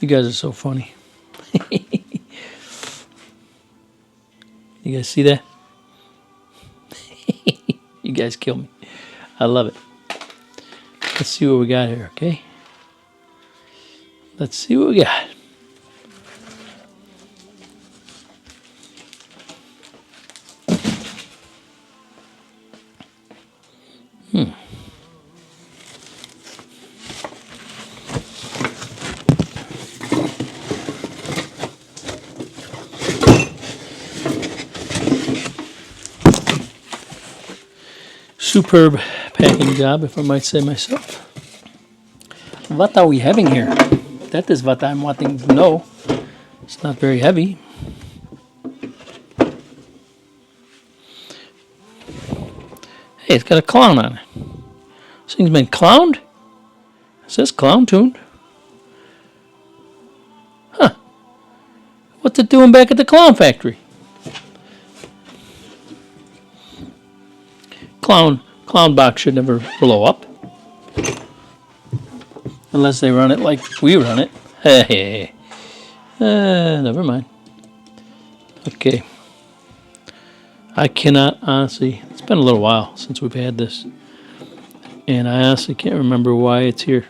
You guys are so funny. You guys see that? You guys kill me. I love it. Let's see what we got here, okay? Let's see what we got. Superb packing job, if I might say myself. What are we having here? That is what I'm wanting to know. It's not very heavy. Hey, it's got a clown on it. This thing's been clowned? It says clown tuned. Huh. What's it doing back at the clown factory? Clown box should never blow up. Unless they run it like we run it. Hey. Never mind. Okay. I cannot honestly, it's been a little while since we've had this. And I honestly can't remember why it's here.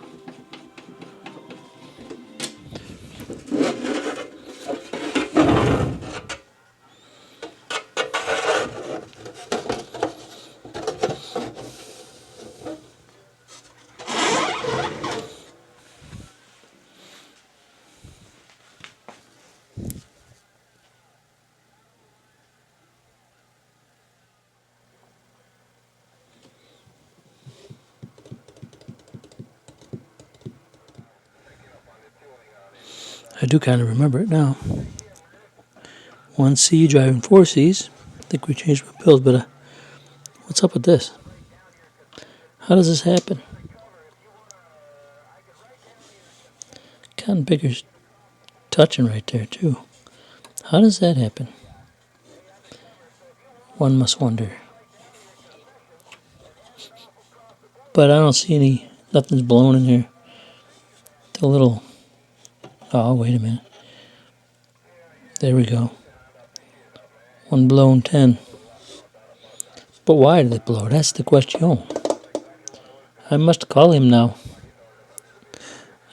I do kind of remember it now. 1C driving 4Cs. I think we changed my pills, but what's up with this? How does this happen? Cotton picker's touching right there too. How does that happen? One must wonder. But I don't see nothing's blown in here. The little, oh, wait a minute. There we go. One blown 10. But why did it blow? That's the question. I must call him now.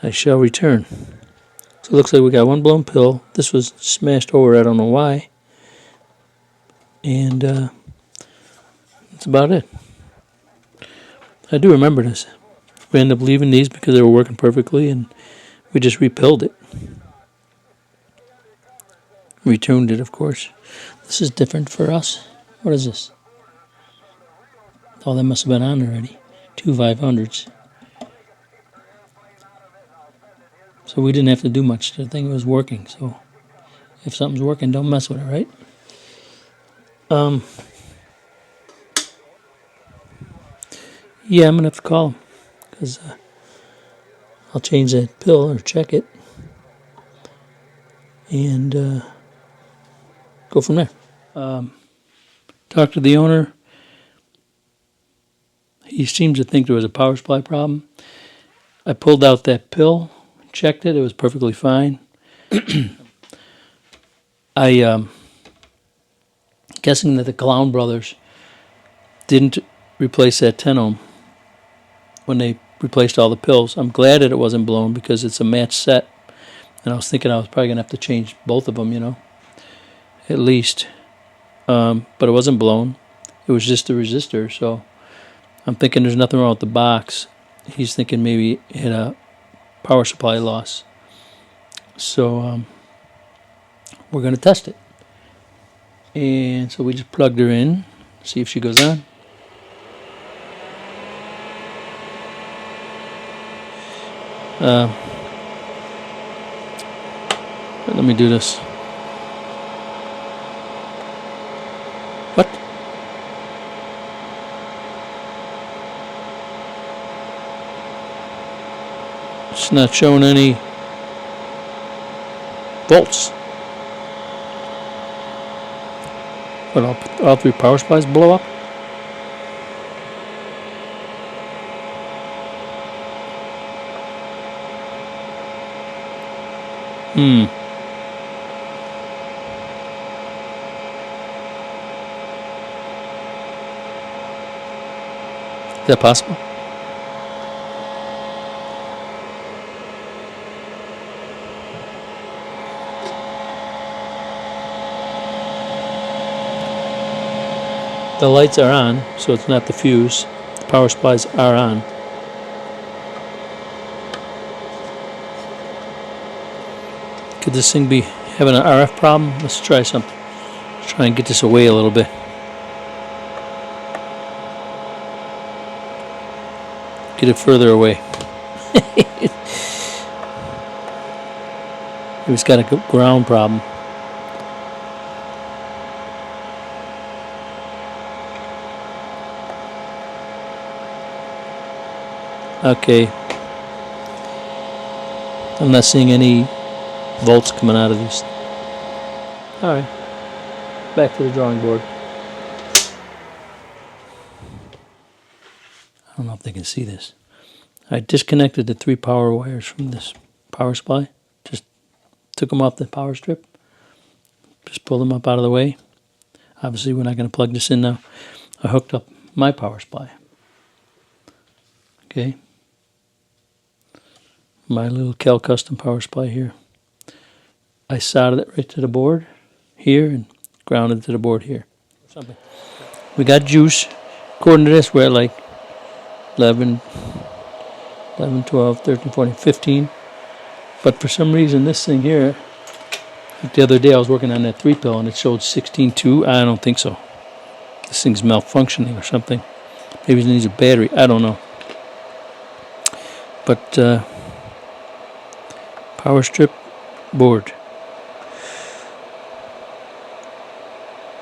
I shall return. So it looks like we got one blown pill. This was smashed over, I don't know why. And that's about it. I do remember this. We ended up leaving these because they were working perfectly, and we just repilled it. Retuned it, of course. This is different for us. What is this? Oh, that must have been on already. 2 500s. So we didn't have to do much. The thing was working. So if something's working, don't mess with it, right? Yeah, I'm going to have to call him. Because I'll change that pill or check it. And go from there. Talk to the owner. He seems to think there was a power supply problem. I pulled out that pill, checked it. It was perfectly fine. Guessing that the Clown Brothers didn't replace that 10 ohm when they replaced all the pills. I'm glad that it wasn't blown because it's a match set. And I was thinking I was probably going to have to change both of them, at least. But it wasn't blown. It was just the resistor. So I'm thinking there's nothing wrong with the box. He's thinking maybe it had a power supply loss. So we're going to test it. And so we just plugged her in, see if she goes on. Let me do this. What? It's not showing any volts. What, all 3 power supplies blow up? Is that possible? The lights are on, so it's not the fuse. The power supplies are on. Could this thing be having an RF problem? Let's try something. Let's try and get this away a little bit. Get it further away. It's got a ground problem. Okay. I'm not seeing any volts coming out of these. Alright. Back to the drawing board. I don't know if they can see this. I disconnected the 3 power wires from this power supply. Just took them off the power strip. Just pulled them up out of the way. Obviously we're not going to plug this in now. I hooked up my power supply. Okay. My little Cal Custom power supply here. I soldered it right to the board here and grounded to the board here. We got juice. According to this, we're at like 11, 12, 13, 14, 15. But for some reason, this thing here, like the other day I was working on that 3-pill and it showed 16.2. I don't think so. This thing's malfunctioning or something. Maybe it needs a battery. I don't know. But power strip board.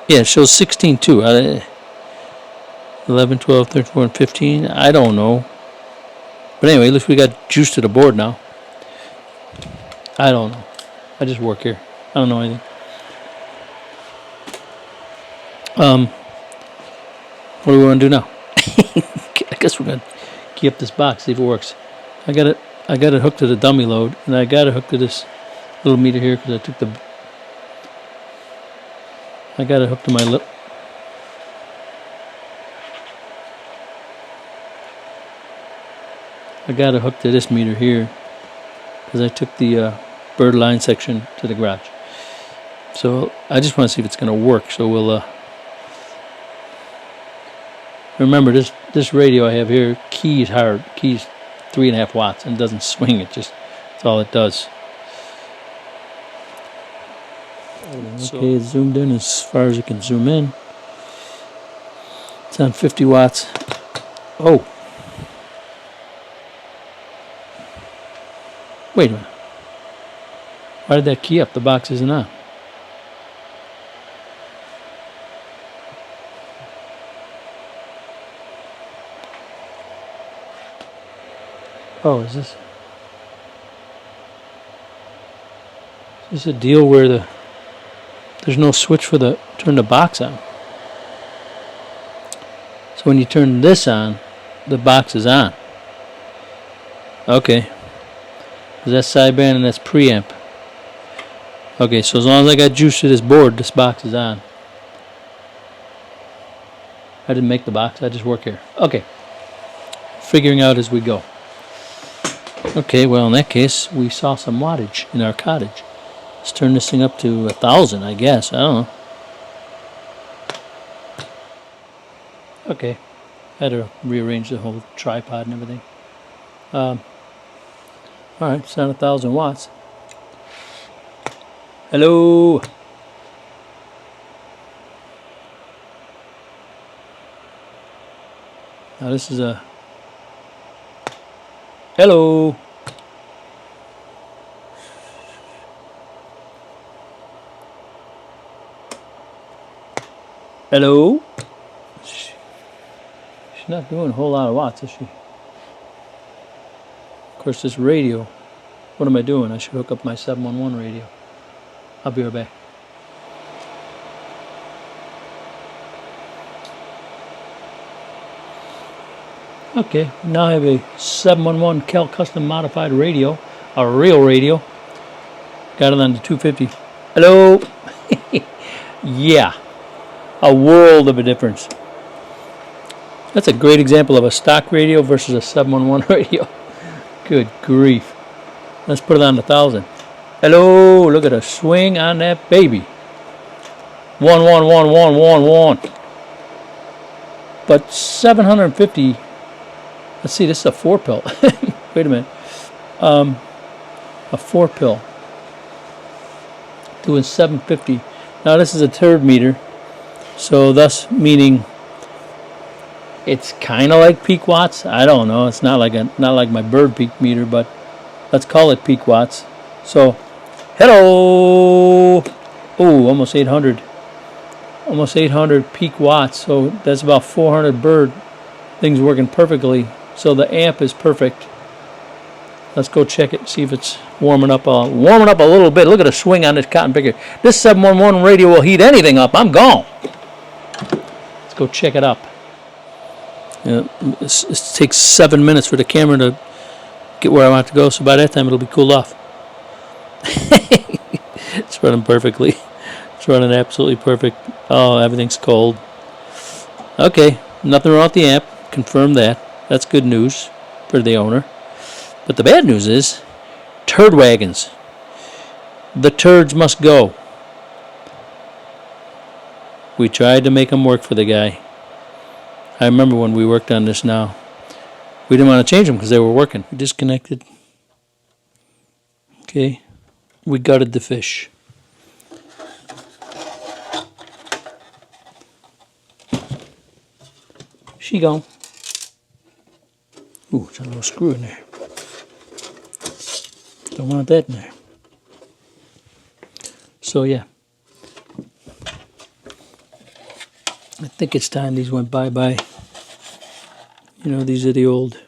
Yeah, it shows 16.2. 11, 12, 13, 14, 15. I don't know. But anyway, looks we got juice to the board now. I don't know. I just work here. I don't know anything. What do we want to do now? I guess we're gonna key up this box, see if it works. I got it hooked to the dummy load, and I got it hooked to this little meter here because I got it hooked to my lip. I got it hooked to this meter here because I took the bird line section to the garage. So I just want to see if it's going to work. So we'll remember this radio I have here keys hard, keys 3.5 watts, and doesn't swing. It just that's all it does. Okay, it's zoomed in as far as it can zoom in. It's on 50 watts. Oh. Wait a minute. Why did that key up? The box isn't on. Oh, is this a deal where there's no switch for turn the box on? So when you turn this on, the box is on. Okay. That's sideband and that's preamp. Okay, so as long as I got juice to this board, this box is on. I didn't make the box, I just work here. Okay. Figuring out as we go. Okay, well in that case, we saw some wattage in our cottage. Let's turn this thing up to 1,000, I guess. I don't know. Okay. I had to rearrange the whole tripod and everything. Alright, it's on 1,000 watts. Hello! Now this is a... Hello! Hello? She's not doing a whole lot of watts, is she? Of course, this radio. What am I doing? I should hook up my 711 radio. I'll be right back. Okay, now I have a 711 Cal Custom modified radio, a real radio. Got it on the 250. Hello. Yeah, a world of a difference. That's a great example of a stock radio versus a 711 radio. Good grief. Let's put it on 1,000. Hello, look at a swing on that baby. 1111111. But 750. Let's see, this is a 4-pill. Wait a minute. A 4-pill. Doing 750. Now this is a third meter. So thus meaning it's kind of like peak watts. I don't know. It's not like my bird peak meter, but let's call it peak watts. So, hello. Oh, almost 800. Almost 800 peak watts. So that's about 400 bird. Things working perfectly. So the amp is perfect. Let's go check it. See if it's warming up a little bit. Look at the swing on this cotton picker. This 711 radio will heat anything up. I'm gone. Let's go check it up. It takes 7 minutes for the camera to get where I want to go, so by that time it'll be cooled off. It's running perfectly. It's running absolutely perfect. Oh, everything's cold. Okay, nothing wrong with the amp. Confirm that. That's good news for the owner. But the bad news is turd wagons. The turds must go. We tried to make them work for the guy. I remember when we worked on this now. We didn't want to change them because they were working. We disconnected. Okay. We gutted the fish. She gone. Ooh, there's a little screw in there. Don't want that in there. So yeah. I think it's time these went bye-bye. You know, these are the old,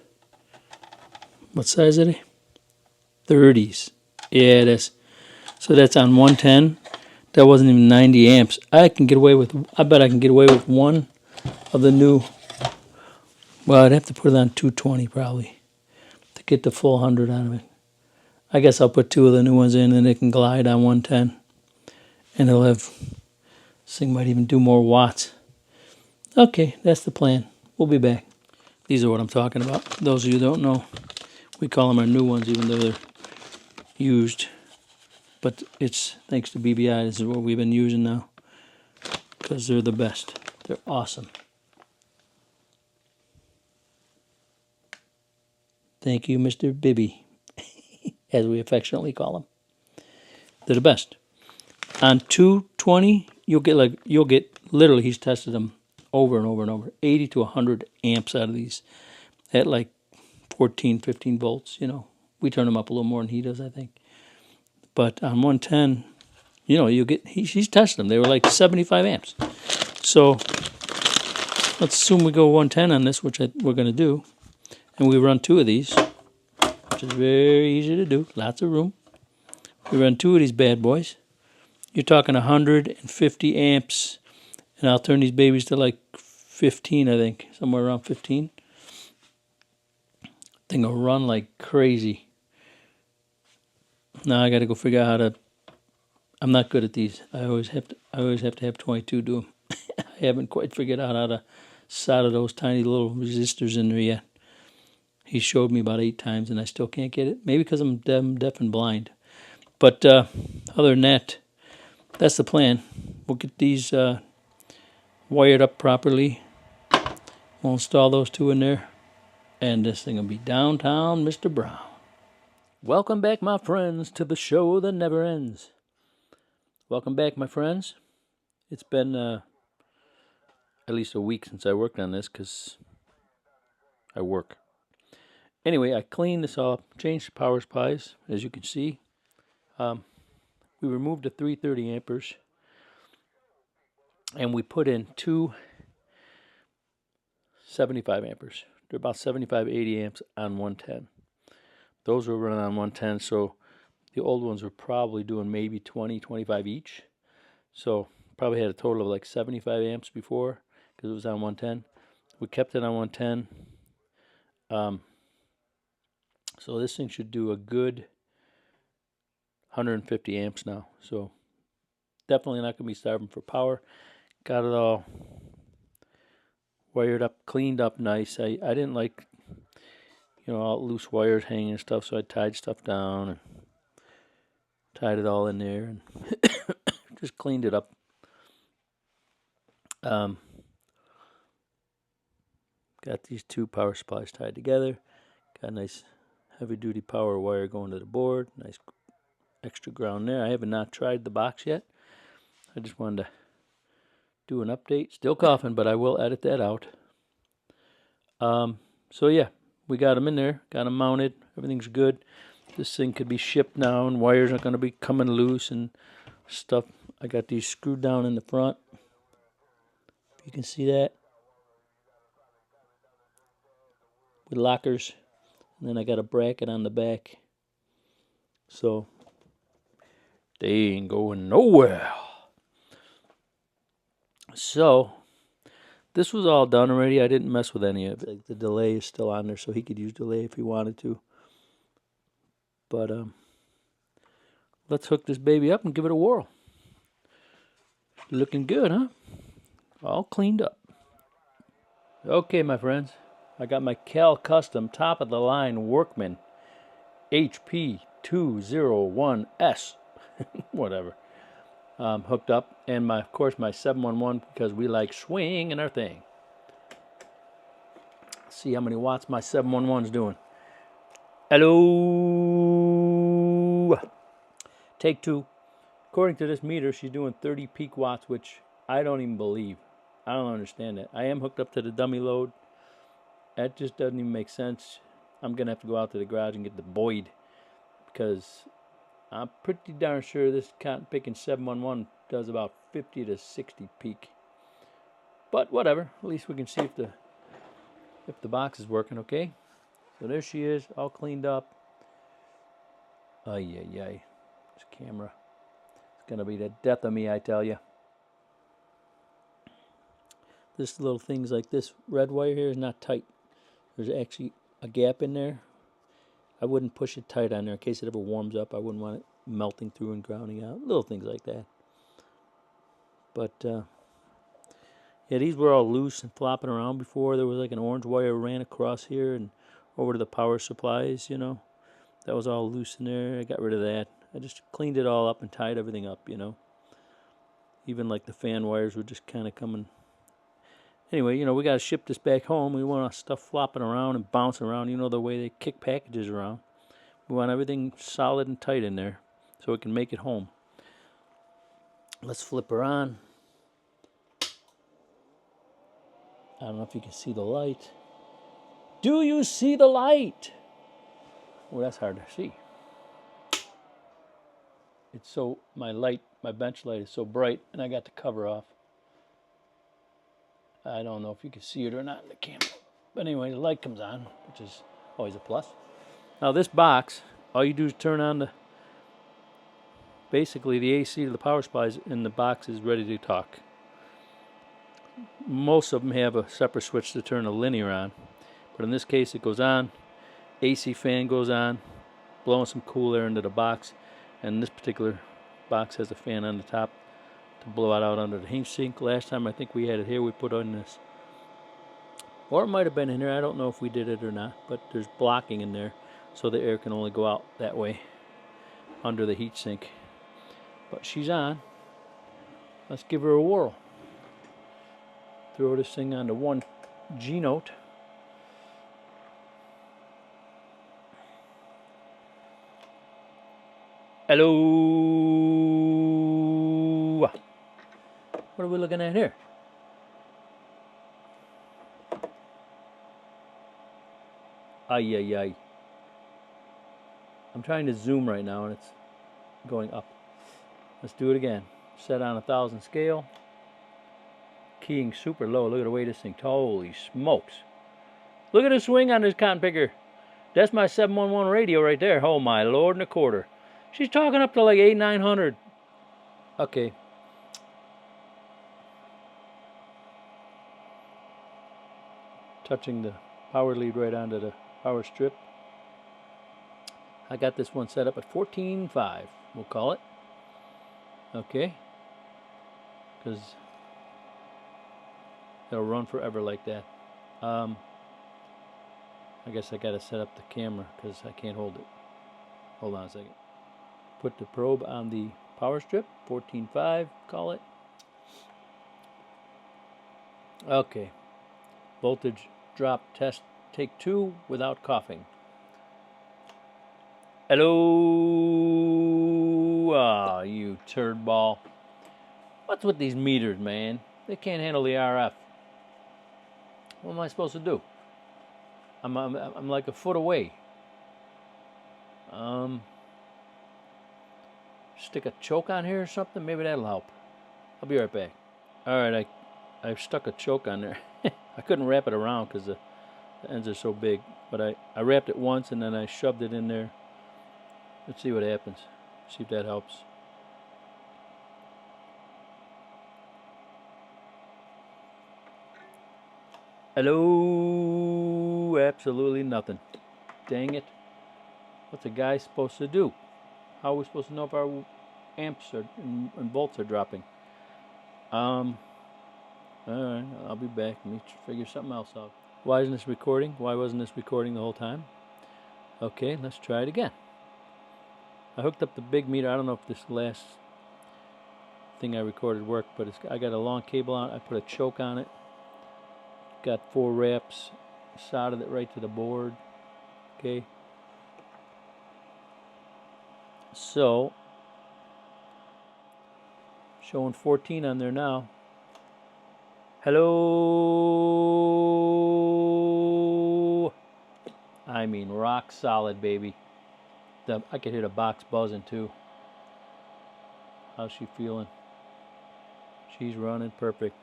what size are they? 30s. Yeah, so that's on 110. That wasn't even 90 amps. I bet I can get away with one of the new, well, I'd have to put it on 220 probably to get the full 100 out of it. I guess I'll put two of the new ones in and it can glide on 110. And it'll have, this thing might even do more watts. Okay, that's the plan. We'll be back. These are what I'm talking about. Those of you who don't know, we call them our new ones even though they're used. But it's thanks to BBI. This is what we've been using now because they're the best. They're awesome. Thank you, Mr. Bibby, as we affectionately call him. They're the best. On 220, you'll get literally, he's tested them over and over and over, 80 to 100 amps out of these at like 14, 15 volts, you know. We turn them up a little more than he does, I think. But on 110, you know, you get, he's tested them. They were like 75 amps. So let's assume we go 110 on this, which we're going to do. And we run two of these, which is very easy to do. Lots of room. We run two of these bad boys. You're talking 150 amps. And I'll turn these babies to like 15, I think. Somewhere around 15. Thing will run like crazy. Now I got to go figure out how to. I'm not good at these. I always have to have 22 do them. I haven't quite figured out how to solder those tiny little resistors in there yet. He showed me about 8 times, and I still can't get it. Maybe because I'm deaf and blind. But other than that, that's the plan. We'll get these wired up properly. We'll install those two in there, and this thing will be downtown Mr. Brown. Welcome back, my friends, to the show that never ends. Welcome back, my friends. It's been at least a week since I worked on this because I work. Anyway, I cleaned this off, changed the power supplies, as you can see. We removed the 330 amperes, and we put in two 75 amperes. They're about 75, 80 amps on 110. Those were running on 110, so the old ones were probably doing maybe 20, 25 each. So probably had a total of like 75 amps before because it was on 110. We kept it on 110. So this thing should do a good 150 amps now. So definitely not going to be starving for power. Got it all wired up, cleaned up nice. I didn't like, all loose wires hanging and stuff, so I tied stuff down and tied it all in there and just cleaned it up. Got these two power supplies tied together. Got a nice heavy-duty power wire going to the board. Nice extra ground there. I have not tried the box yet. I just wanted to do an update. Still coughing, but I will edit that out. So yeah, we got them in there. Got them mounted. Everything's good. This thing could be shipped now, and wires aren't going to be coming loose and stuff. I got these screwed down in the front. If you can see that. With lockers. And then I got a bracket on the back. So they ain't going nowhere. So this was all done already. I didn't mess with any of it. Like the delay is still on there, so he could use delay if he wanted to. But let's hook this baby up and give it a whirl. Looking good, huh? All cleaned up. Okay, my friends. I got my Cal Custom top of the line Workman HP 201S. Whatever. Hooked up. And of course my 711 because we like swing in our thing. Let's see how many watts my 711's doing. Hello. Take two. According to this meter, she's doing 30 peak watts, which I don't even believe. I don't understand that. I am hooked up to the dummy load. That just doesn't even make sense. I'm going to have to go out to the garage and get the Boyd, because I'm pretty darn sure this cotton picking 711 does about 50 to 60 peak. But whatever. At least we can see if the box is working okay. So there she is, all cleaned up. Ay, ay, ay. This camera. It's going to be the death of me, I tell you. This little things like this red wire here is not tight. There's actually a gap in there. I wouldn't push it tight on there in case it ever warms up. I wouldn't want it melting through and grounding out. Little things like that. But, yeah, these were all loose and flopping around before. There was like an orange wire ran across here and over to the power supplies, That was all loose in there. I got rid of that. I just cleaned it all up and tied everything up, Even like the fan wires were just kind of coming. Anyway, we got to ship this back home. We want our stuff flopping around and bouncing around. The way they kick packages around. We want everything solid and tight in there so we can make it home. Let's flip her on. I don't know if you can see the light. Do you see the light? Well, that's hard to see. It's so, my bench light is so bright, and I got the cover off. I don't know if you can see it or not in the camera. But anyway, the light comes on, which is always a plus. Now this box, all you do is turn on basically the AC to the power supplies, and the box is ready to talk. Most of them have a separate switch to turn the linear on. But in this case, it goes on. AC fan goes on, blowing some cool air into the box. And this particular box has a fan on the top to blow it out under the heat sink. Last time I think we had it here, we put on this. Or it might have been in here. I don't know if we did it or not. But there's blocking in there, so the air can only go out that way under the heat sink. But she's on. Let's give her a whirl. Throw this thing onto one G note. Hello. What are we looking at here? Ay, ay, ay. I'm trying to zoom right now and it's going up. Let's do it again. Set on 1,000 scale. Keying super low. Look at the way this thing. Holy smokes. Look at the swing on this cotton picker. That's my 711 radio right there. Oh my lord and a quarter. She's talking up to like 800-900. Okay. Touching the power lead right onto the power strip. I got this one set up at 14.5. We'll call it. Okay. Because it'll run forever like that. I guess I got to set up the camera because I can't hold it. Hold on a second. Put the probe on the power strip. 14.5. Call it. Okay. Voltage drop test. Take 2 without coughing. Hello, you turd ball. What's with these meters, man? They can't handle the RF. What am I supposed to do? I'm like a foot away. Stick a choke on here or something. Maybe that'll help. I'll be right back. All right, I've stuck a choke on there. I couldn't wrap it around because the ends are so big. But I wrapped it once and then I shoved it in there. Let's see what happens. See if that helps. Hello? Absolutely nothing. Dang it. What's a guy supposed to do? How are we supposed to know if our amps are and volts are dropping? Alright, I'll be back. Let me figure something else out. Why isn't this recording? Why wasn't this recording the whole time? Okay, let's try it again. I hooked up the big meter. I don't know if this last thing I recorded worked, but I got a long cable on it. I put a choke on it. Got 4 wraps. Soldered it right to the board. Okay. So, showing 14 on there now. Hello. I mean, rock solid, baby. I could hit a box buzzing too. How's she feeling? She's running perfect.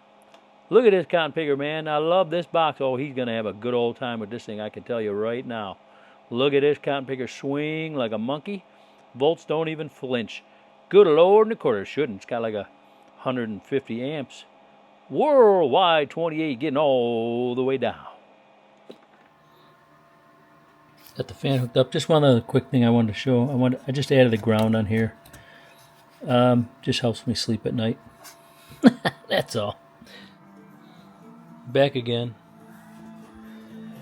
Look at this cotton picker, man. I love this box. Oh, he's going to have a good old time with this thing, I can tell you right now. Look at this cotton picker swing like a monkey. Volts don't even flinch. Good Lord in the quarter. Shouldn't. It's got like 150 amps. Worldwide 28 getting all the way down. Got the fan hooked up. Just one other quick thing I wanted to show. I just added the ground on here. Just helps me sleep at night. That's all. Back again.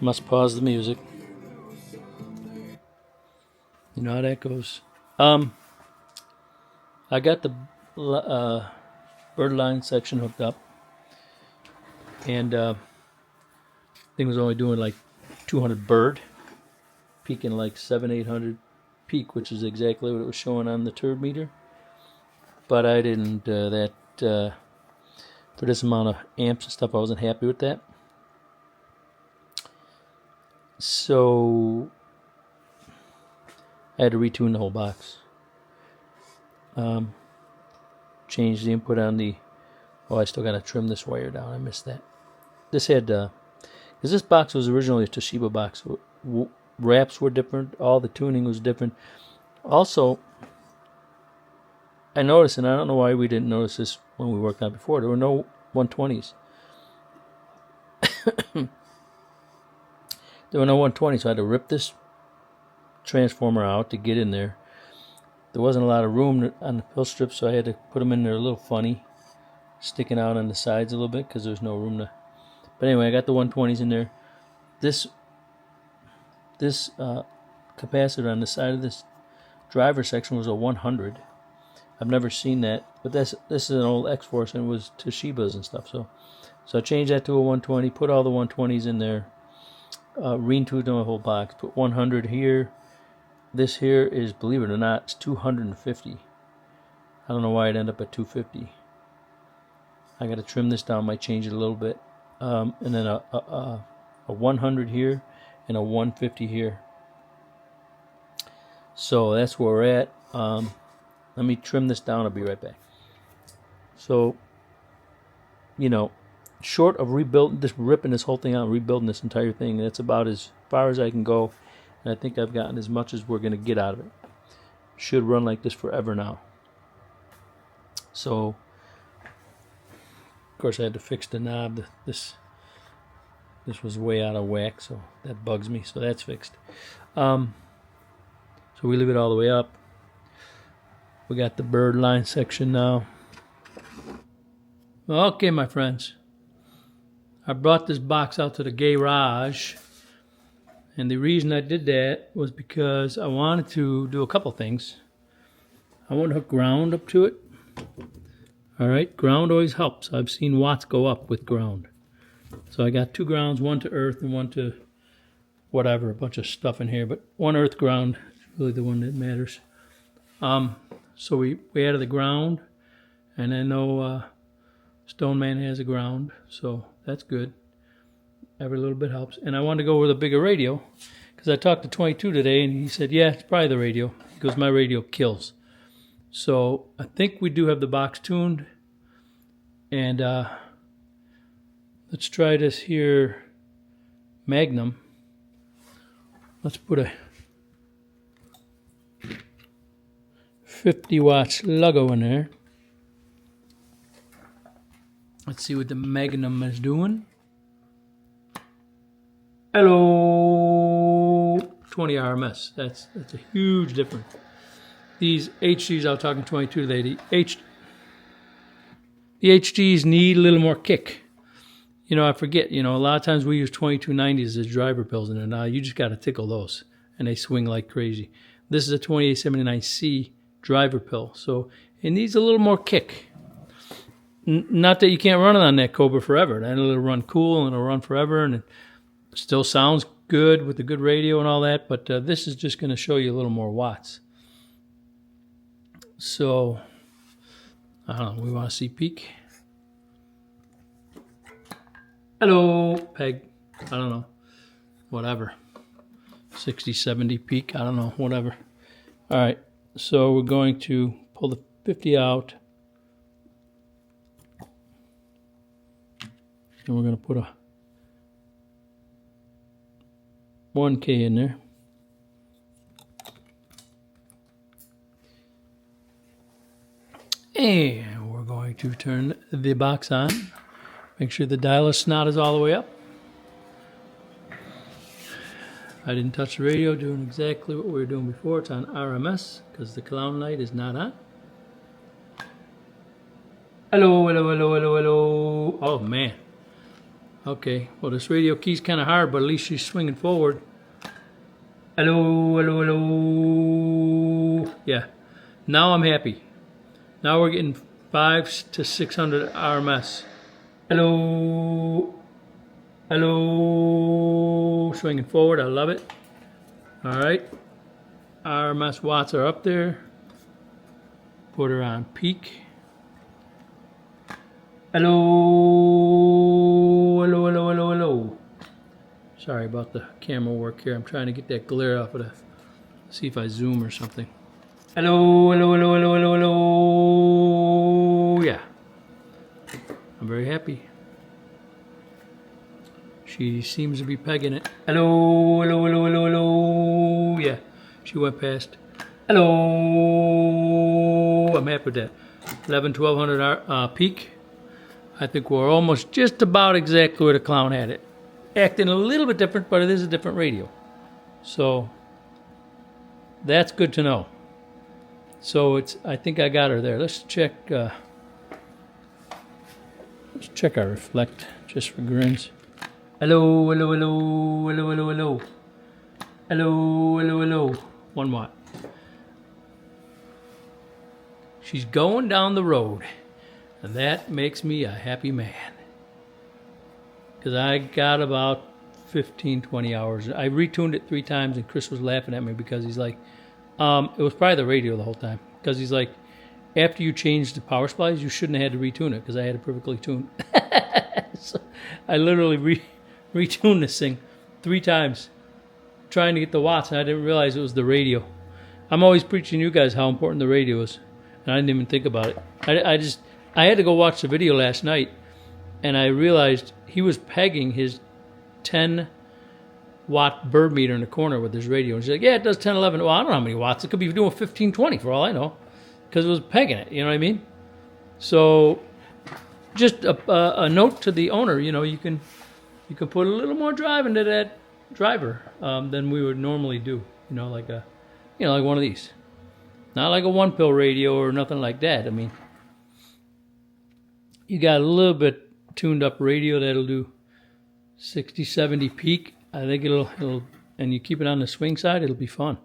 Must pause the music. You know how that goes. I got the bird line section hooked up, and thing was only doing like 200 bird, peaking like 700-800 peak, which is exactly what it was showing on the turb meter. But I didn't for this amount of amps and stuff, I wasn't happy with that. So I had to retune the whole box. Change the input on the... Oh, I still got to trim this wire down. I missed that. This had... Because this box was originally a Toshiba box. Wraps were different. All the tuning was different. Also, I noticed, and I don't know why we didn't notice this when we worked on it before, there were no 120s. There were no 120s, so I had to rip this transformer out to get in there. There wasn't a lot of room on the pill strip, so I had to put them in there a little funny, sticking out on the sides a little bit because there's no room to... But anyway, I got the 120s in there. This capacitor on the side of this driver section was a 100. I've never seen that, but this is an old X-Force, and it was Toshiba's and stuff. So I changed that to a 120, put all the 120s in there, retuned the whole box, put 100 here. This here is, believe it or not, it's 250. I don't know why it ended up at 250. I got to trim this down, might change it a little bit. And then a 100 here and a 150 here. So that's where we're at. Let me trim this down. I'll be right back. So, you know, short of rebuilding, just ripping this whole thing out and rebuilding this entire thing, that's about as far as I can go. And I think I've gotten as much as we're going to get out of it. Should run like this forever now. So, of course, I had to fix the knob. This was way out of whack, so that bugs me. So that's fixed. So So we leave it all the way up. We got the bird line section now. Okay, my friends. I brought this box out to the garage. And the reason I did that was because I wanted to do a couple things. I want to hook ground up to it. Alright, ground always helps. I've seen watts go up with ground. So I got 2 grounds, one to earth and one to whatever, a bunch of stuff in here. But one earth ground is really the one that matters. So we added the ground. And I know Stone Man has a ground, so that's good. Every little bit helps. And I wanted to go with a bigger radio because I talked to 22 today and he said, yeah, it's probably the radio. He goes, my radio kills. So I think we do have the box tuned. And let's try this here Magnum. Let's put a 50 watts Luggo in there. Let's see what the Magnum is doing. Hello, 20 RMS. That's a huge difference. These HGs, I was talking 22 today. The HGs need a little more kick. You know, I forget. You know, a lot of times we use 2290s as driver pills, and now you just got to tickle those, and they swing like crazy. This is a 2879C driver pill, so it needs a little more kick. Not that you can't run it on that Cobra forever. It'll run cool and it'll run forever, and it still sounds good with the good radio and all that, but this is just going to show you a little more watts. So, I don't know, we want to see peak. Hello, peg. I don't know. Whatever. 60, 70 peak. I don't know. Whatever. All right. So, we're going to pull the 50 out. And we're going to put a 1K in there. And we're going to turn the box on. Make sure the dialer snot is all the way up. I didn't touch the radio, doing exactly what we were doing before. It's on RMS because the clown light is not on. Hello, hello, hello, hello, hello. Oh, man. Okay, well, this radio key's kind of hard, but at least she's swinging forward. Hello, hello, hello. Yeah, now I'm happy. Now we're getting 500 to 600 RMS. Hello, hello. Swinging forward, I love it. All right, RMS watts are up there. Put her on peak. Hello, hello, hello, hello, hello. Sorry about the camera work here. I'm trying to get that glare off of the. See if I zoom or something. Hello, hello, hello, hello, hello, hello. Yeah. I'm very happy. She seems to be pegging it. Hello, hello, hello, hello, hello. Yeah. She went past. Hello. I'm happy with that. 1200 peak. I think we're almost just about exactly where the clown had it. Acting a little bit different, but it is a different radio. So that's good to know. So I think I got her there. Let's check our reflect just for grins. Hello, hello, hello, hello, hello, hello. Hello, hello, hello. 1 watt. She's going down the road. And that makes me a happy man. Because I got about 15, 20 hours. I retuned it 3 times, and Chris was laughing at me because he's like, it was probably the radio the whole time. Because he's like, after you changed the power supplies, you shouldn't have had to retune it because I had it perfectly tuned. So I literally retuned this thing 3 times trying to get the watts, and I didn't realize it was the radio. I'm always preaching to you guys how important the radio is, and I didn't even think about it. I had to go watch the video last night, and I realized he was pegging his 10-watt bird meter in the corner with his radio. And she's like, yeah, it does 10, 11. Well, I don't know how many watts. It could be doing 15, 20 for all I know, because it was pegging it. You know what I mean? So just a note to the owner, you know, you can put a little more drive into that driver than we would normally do. You know, like You know, like one of these. Not like a one pill radio or nothing like that. I mean, you got a little bit tuned up radio that'll do 60, 70 peak. I think it'll, and you keep it on the swing side, it'll be fun.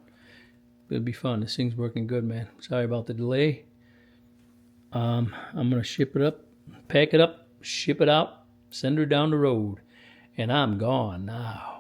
It'll be fun. This thing's working good, man. Sorry about the delay. I'm going to ship it up, pack it up, ship it out, send her down the road. And I'm gone now.